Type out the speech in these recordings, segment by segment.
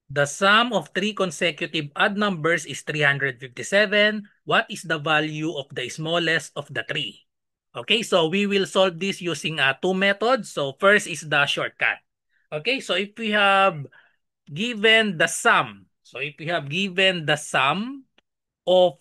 The sum of three consecutive odd numbers is 357. What is the value of the smallest of the three? Okay, so we will solve this using two methods. So first is the shortcut. Okay, so if we have given the sum, so if we have given the sum of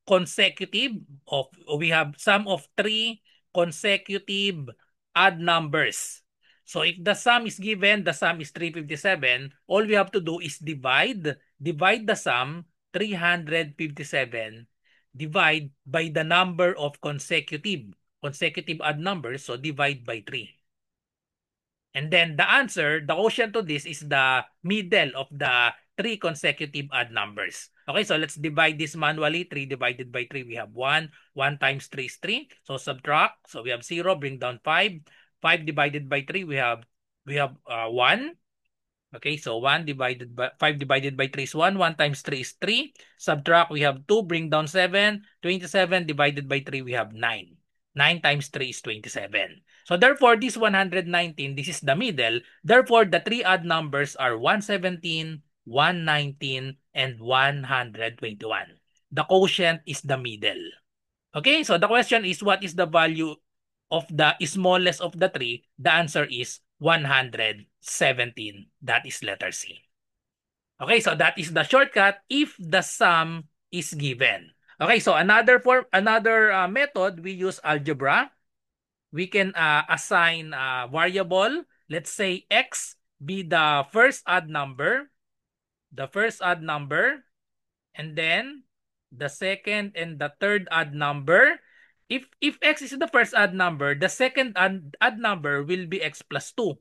consecutive of we have sum of three consecutive odd numbers. So if the sum is given, the sum is 357, all we have to do is divide the sum 357 divide by the number of consecutive odd numbers, so divide by 3. And then the answer, the quotient to this is the middle of the three consecutive odd numbers. Okay, so let's divide this manually. 3 divided by 3, we have 1. 1 times 3 is 3. So subtract. So we have 0, bring down 5. 5 divided by 3, we have 1. Okay, so 1 divided by 5 divided by 3 is 1. 1 times 3 is 3. Subtract, we have 2, bring down 7. 27 divided by 3, we have 9. 9 times 3 is 27. So therefore, this 119, this is the middle. Therefore, the three odd numbers are 117, 119, and 121. The quotient is the middle. Okay, so the question is, what is the value of the smallest of the three? The answer is 117. That is letter C. Okay, so that is the shortcut if the sum is given. Okay, so another method, we use algebra. We can assign a variable. Let's say x be the first odd number, and then the second and the third odd number. If x is the first odd number, the second odd number will be x plus 2,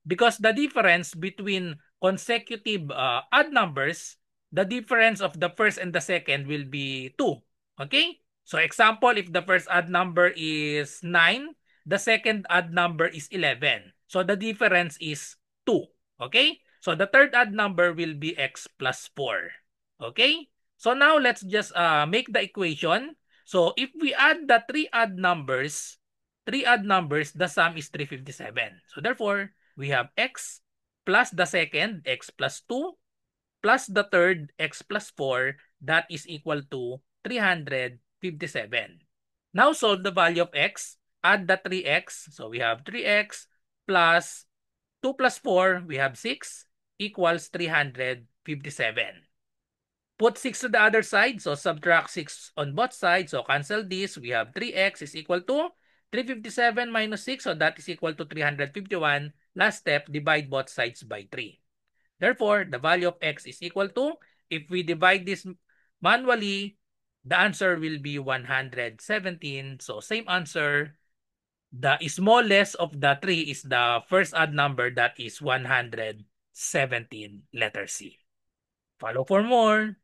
because the difference between consecutive odd numbers, the difference of the first and the second will be 2. Okay? So example, if the first odd number is 9, the second odd number is 11. So the difference is 2. Okay? So the third odd number will be x plus 4. Okay? So now let's just make the equation. So if we add the three odd numbers, the sum is 357. So therefore, we have x plus the second, x plus 2, plus the third, x plus 4, that is equal to 357. Now solve the value of x, add the 3x. So we have 3x plus 2 plus 4, we have 6, equals 357. Put 6 to the other side. So subtract 6 on both sides. So cancel this. We have 3x is equal to 357 minus 6. So that is equal to 351. Last step, divide both sides by 3. Therefore, the value of x is equal to, if we divide this manually, the answer will be 117. So same answer. The smallest of the three is the first odd number, that is 117, letter C. Follow for more.